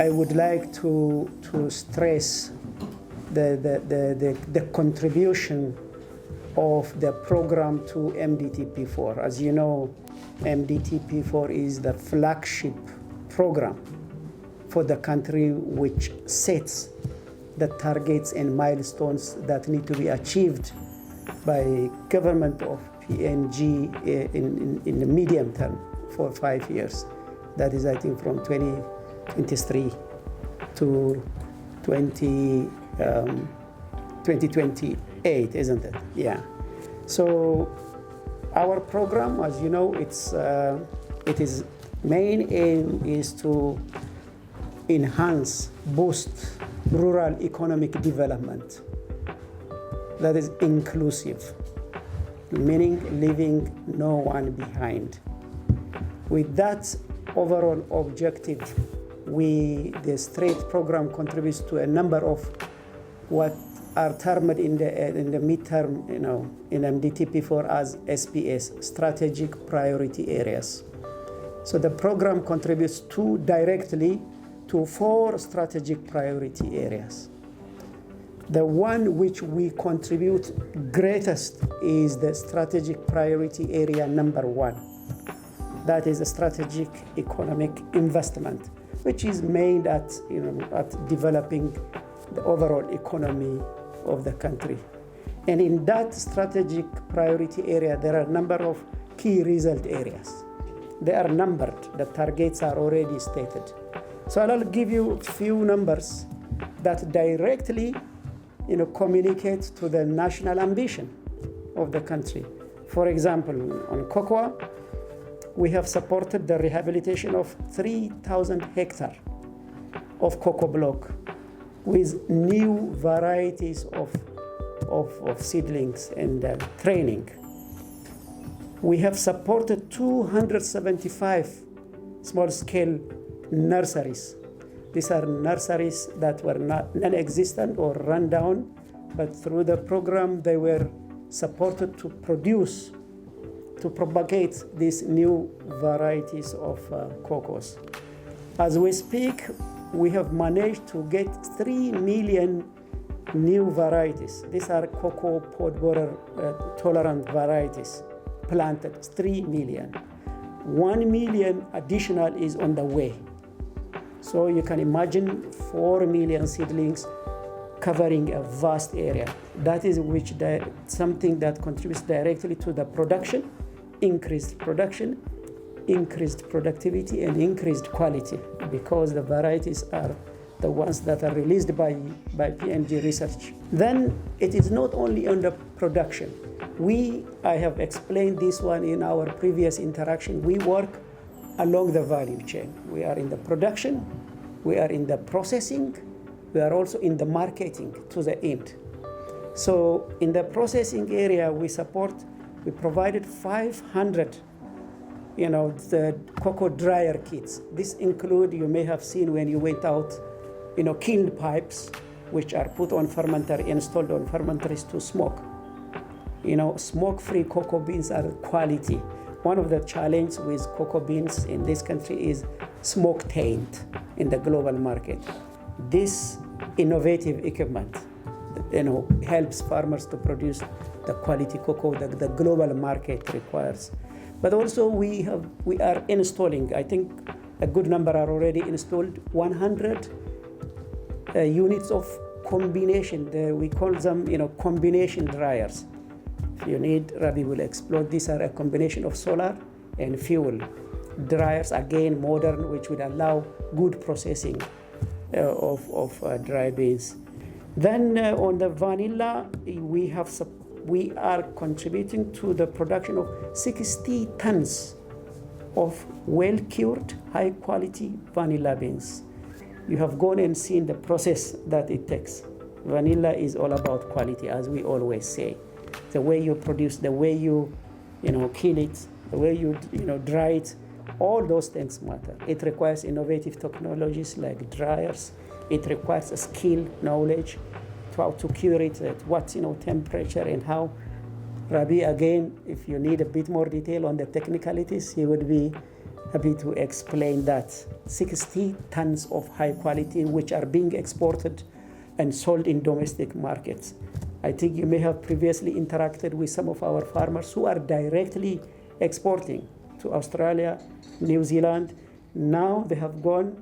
I would like to stress the contribution of the program to MTDP IV. As you know, MTDP IV is the flagship program for the country, which sets the targets and milestones that need to be achieved by government of PNG in the medium term for 5 years. That is, I think, from 2023 to 2028, isn't it? Yeah. So our program, as you know, it is main aim is to enhance, boost rural economic development that is inclusive, meaning leaving no one behind. With that overall objective, the STREIT program contributes to a number of what are termed in the midterm, in MTDP IV as SPS, strategic priority areas. So the program contributes directly to 4 strategic priority areas. The one which we contribute greatest is the strategic priority area number 1. That is a strategic economic investment, which is made at developing the overall economy of the country. And in that strategic priority area, there are a number of key result areas. They are numbered. The targets are already stated. So I'll give you a few numbers that directly communicate to the national ambition of the country. For example, on cocoa, we have supported the rehabilitation of 3,000 hectares of cocoa block with new varieties of seedlings and training. We have supported 275 small-scale nurseries. These are nurseries that were non-existent or run down, but through the program they were supported to propagate these new varieties of cocos. As we speak, we have managed to get 3 million new varieties. These are cocoa pod borer tolerant varieties planted, 3 million. 1 million additional is on the way. So you can imagine 4 million seedlings covering a vast area. That is something that contributes directly to the production, increased productivity, and increased quality, because the varieties are the ones that are released by PNG research. Then it is not only on the production. I have explained this one in our previous interaction. We work along the value chain. We are in the production, we are in the processing, we are also in the marketing to the end. So in the processing area, we provided 500 the cocoa dryer kits. This include, you may have seen when you went out, kiln pipes, which are put on installed on fermenters to smoke. Smoke-free cocoa beans are quality. One of the challenges with cocoa beans in this country is smoke taint in the global market. This innovative equipment, helps farmers to produce the quality cocoa that the global market requires. But also we are installing, I think a good number are already installed, 100 units of combination. We call them, combination dryers. If you need, Rabi will explore. These are a combination of solar and fuel dryers, again modern, which would allow good processing of dry beans. Then on the vanilla, we are contributing to the production of 60 tons of well-cured, high-quality vanilla beans. You have gone and seen the process that it takes. Vanilla is all about quality, as we always say. The way you produce, the way you kill it, the way you dry it, all those things matter. It requires innovative technologies like dryers. It requires a skill, knowledge, how to cure it, at what temperature and how. Rabi, again, if you need a bit more detail on the technicalities, he would be happy to explain that 60 tons of high quality which are being exported and sold in domestic markets. I think you may have previously interacted with some of our farmers who are directly exporting to Australia, New Zealand. Now they have gone,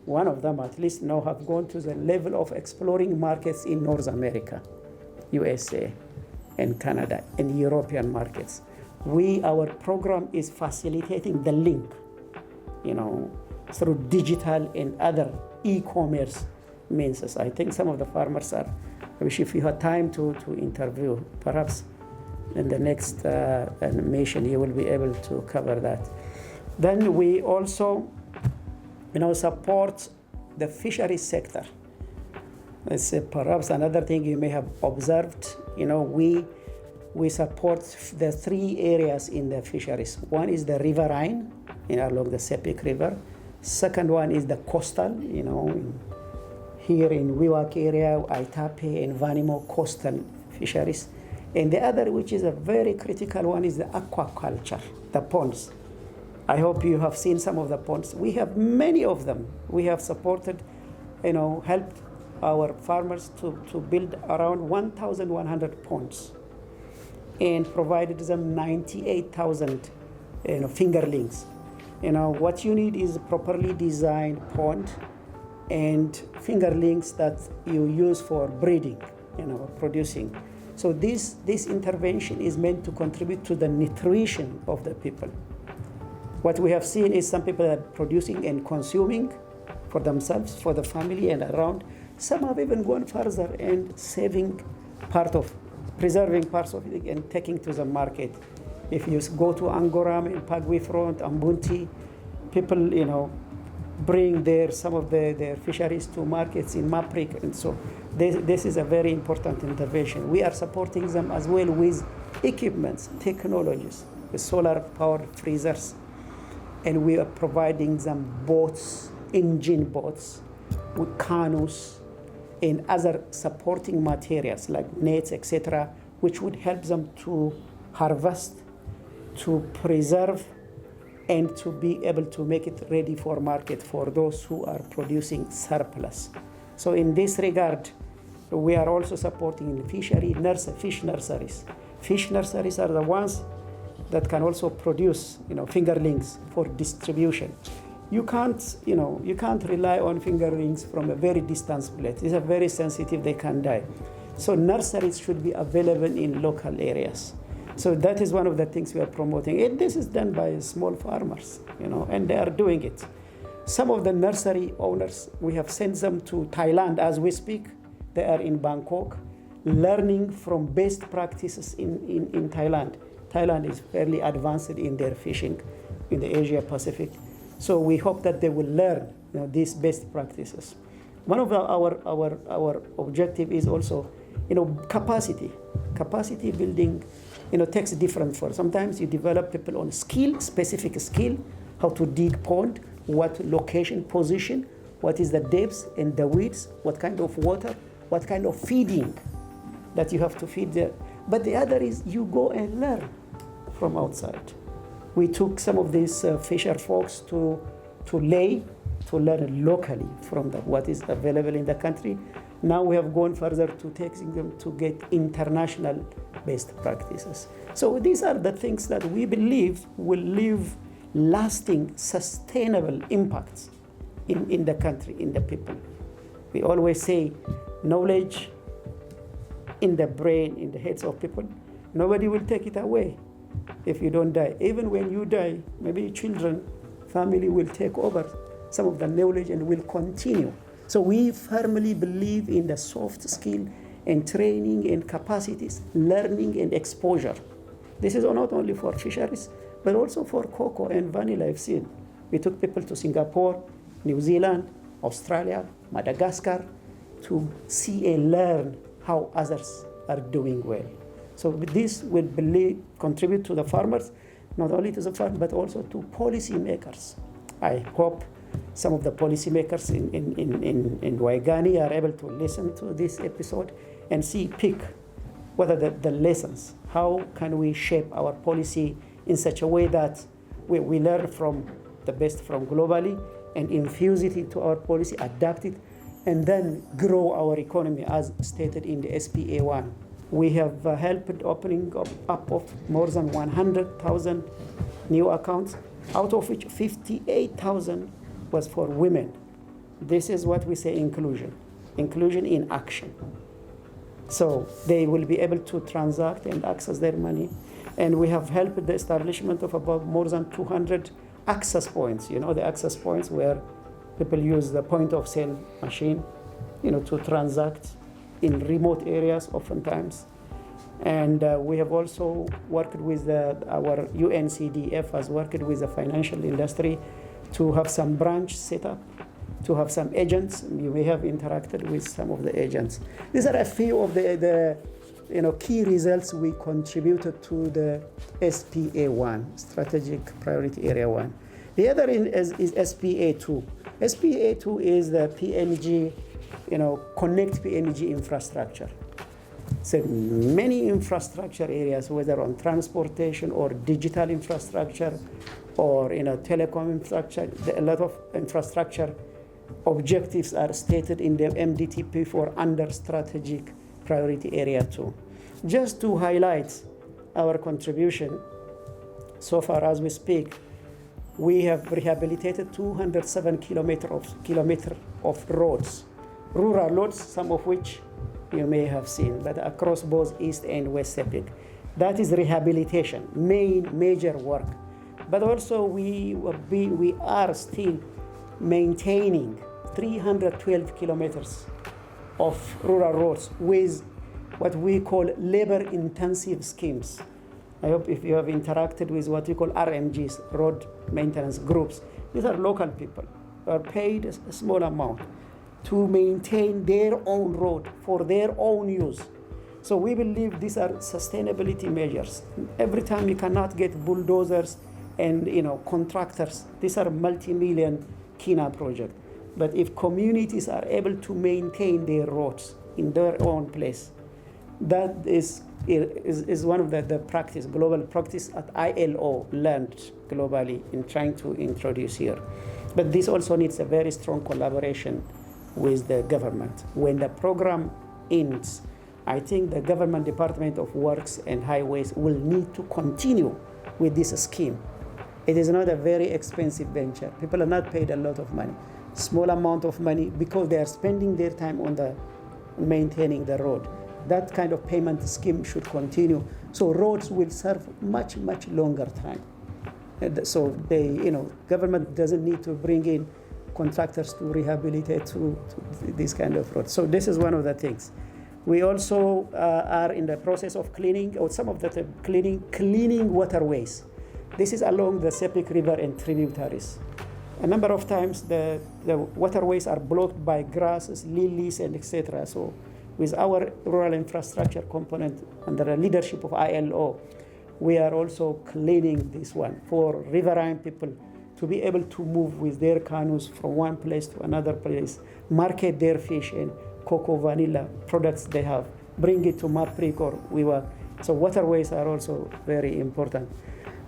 one of them at least now have gone to the level of exploring markets in North America, USA, and Canada, and European markets. Our program is facilitating the link, through digital and other e-commerce means. I think some of the farmers are, I wish if you had time to interview, perhaps in the next animation you will be able to cover that. Then we also support the fisheries sector. It's perhaps another thing you may have observed. We support the 3 areas in the fisheries. One is the riverine, along the Sepik River. Second one is the coastal, here in Wewak area, Aitape and Vanimo coastal fisheries. And the other, which is a very critical one, is the aquaculture, the ponds. I hope you have seen some of the ponds. We have many of them. We have supported, helped our farmers to build around 1,100 ponds and provided them 98,000 fingerlings. What you need is a properly designed pond and fingerlings that you use for breeding, producing. So this intervention is meant to contribute to the nutrition of the people. What we have seen is some people are producing and consuming for themselves, for the family and around. Some have even gone further and preserving parts of it and taking to the market. If you go to Angoram and Pagwe Front, Ambunti, people, bring some of their fisheries to markets in Maprik. And so this is a very important intervention. We are supporting them as well with equipments, technologies, with solar-powered freezers. And we are providing them boats, engine boats, with canoes, and other supporting materials like nets, etc., which would help them to harvest, to preserve, and to be able to make it ready for market for those who are producing surplus. So in this regard, we are also supporting fish nurseries. Fish nurseries are the ones that can also produce, fingerlings for distribution. You can't rely on fingerlings from a very distant place. These are very sensitive, they can die. So nurseries should be available in local areas. So that is one of the things we are promoting. And this is done by small farmers, and they are doing it. Some of the nursery owners, we have sent them to Thailand as we speak. They are in Bangkok, learning from best practices in Thailand. Thailand is fairly advanced in their fishing in the Asia Pacific. So we hope that they will learn these best practices. One of our objective is also, capacity. Capacity building, takes different forms. Sometimes you develop people on specific skill, how to dig pond, what location, position, what is the depth and the width, what kind of water, what kind of feeding that you have to feed there. But the other is you go and learn from outside. We took some of these fisher folks to learn locally from what is available in the country. Now we have gone further to taking them to get international best practices. So these are the things that we believe will leave lasting, sustainable impacts in the country, in the people. We always say knowledge in the brain, in the heads of people, nobody will take it away if you don't die. Even when you die, maybe children, family will take over some of the knowledge and will continue. So we firmly believe in the soft skill and training and capacities, learning and exposure. This is not only for fisheries, but also for cocoa and vanilla. I've seen. We took people to Singapore, New Zealand, Australia, Madagascar, to see and learn how others are doing well. So this will contribute to the farmers, not only to the farmers, but also to policymakers. I hope some of the policymakers in Waigani are able to listen to this episode and pick what are the lessons. How can we shape our policy in such a way that we learn from the best from globally and infuse it into our policy, adapt it, and then grow our economy as stated in the SPA1. We have helped opening up of more than 100,000 new accounts, out of which 58,000 was for women. This is what we say inclusion in action. So they will be able to transact and access their money. And we have helped the establishment of about more than 200 access points. The access points where people use the point of sale machine, to transact in remote areas oftentimes. And we have also worked with our UNCDF has worked with the financial industry to have some branch set up, to have some agents. You may have interacted with some of the agents. These are a few of the key results we contributed to the SPA1, Strategic Priority Area 1. The other is SPA2. SPA2 is the PNG, Connect PNG infrastructure. So many infrastructure areas, whether on transportation or digital infrastructure or telecom infrastructure, a lot of infrastructure objectives are stated in the MTDP IV under Strategic Priority Area 2. Just to highlight our contribution, so far as we speak, we have rehabilitated 207 kilometers of roads, rural roads, some of which you may have seen, but across both East and West Sepik. That is rehabilitation, major work. But also we are still maintaining 312 kilometers of rural roads with what we call labor-intensive schemes. I hope if you have interacted with what we call RMGs, road maintenance groups, these are local people who are paid a small amount to maintain their own road for their own use. So we believe these are sustainability measures. Every time you cannot get bulldozers and contractors, these are multi-million KINA projects. But if communities are able to maintain their roads in their own place, that is one of the practice, global practice at ILO learned globally in trying to introduce here. But this also needs a very strong collaboration with the government. When the program ends, I think the government Department of Works and Highways will need to continue with this scheme. It is not a very expensive venture. People are not paid a lot of money, small amount of money, because they are spending their time on maintaining the road. That kind of payment scheme should continue. So roads will serve much longer time. So government doesn't need to bring in contractors to rehabilitate to this kind of roads. So this is one of the things. We also are in the process of cleaning waterways. This is along the Sepik River and tributaries. A number of times the waterways are blocked by grasses, lilies, and etc. So with our rural infrastructure component under the leadership of ILO, we are also cleaning this one for riverine people to be able to move with their canoes from one place to another place, market their fish and cocoa, vanilla products they have, bring it to Maprik or Wiwa. So waterways are also very important.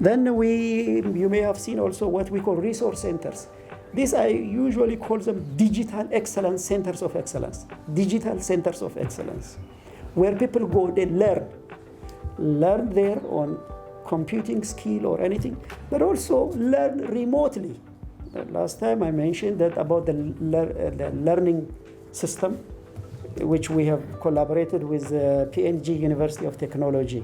Then you may have seen also what we call resource centers. These I usually call them digital excellence centers of excellence. Digital centers of excellence, where people go, they learn their own computing skill or anything, but also learn remotely. Last time I mentioned that about the learning system, which we have collaborated with PNG University of Technology,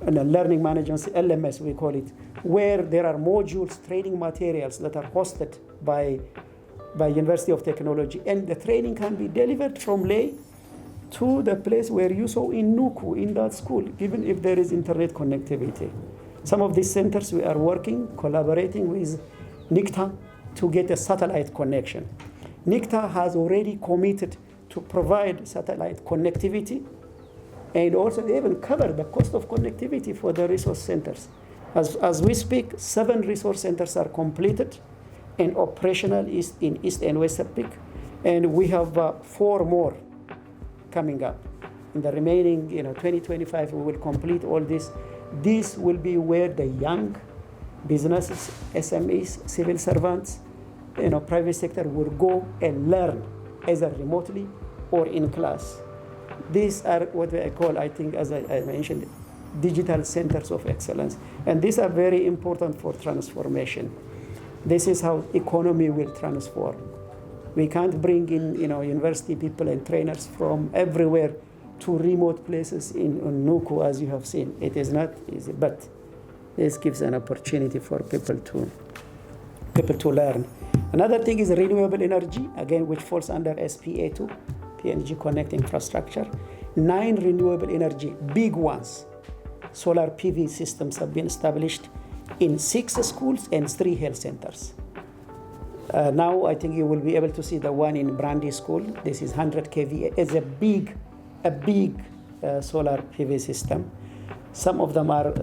and the learning management, LMS we call it, where there are modules, training materials that are hosted by University of Technology, and the training can be delivered from Leh to the place where you saw in Nuku, in that school, even if there is internet connectivity. Some of these centers we are collaborating with NICTA to get a satellite connection. NICTA has already committed to provide satellite connectivity, and also even cover the cost of connectivity for the resource centers. As we speak, 7 resource centers are completed and operational in East and West Sepik, and we have 4 more coming up. In the remaining 2025, we will complete all this. This will be where the young businesses, SMEs, civil servants, private sector will go and learn either remotely or in class. These are what I call, I think, as I mentioned, digital centers of excellence. And these are very important for transformation. This is how economy will transform. We can't bring in, university people and trainers from everywhere to remote places in Nuku, as you have seen. It is not easy, but this gives an opportunity for people to learn. Another thing is renewable energy, again, which falls under SPA2, PNG Connect Infrastructure. 9 renewable energy, big ones, solar PV systems have been established in 6 schools and 3 health centers. Now I think you will be able to see the one in Brandy School. This is 100 kVA. It's a big solar PV system. Some of them are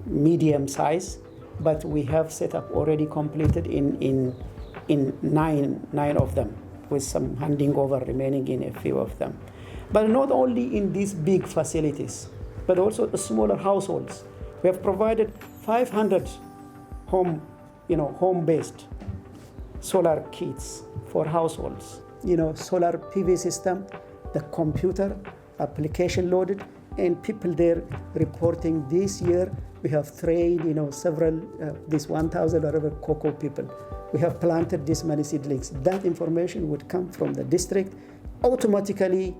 medium size, but we have set up already completed in 9 of them, with some handing over remaining in a few of them. But not only in these big facilities, but also the smaller households. We have provided 500 home-based solar kits for households. Solar PV system, the computer, application loaded, and people there reporting this year. We have trained, several, this 1,000 or whatever cocoa people. We have planted this many seedlings. That information would come from the district, automatically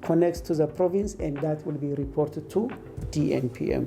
connects to the province, and that will be reported to DNPM.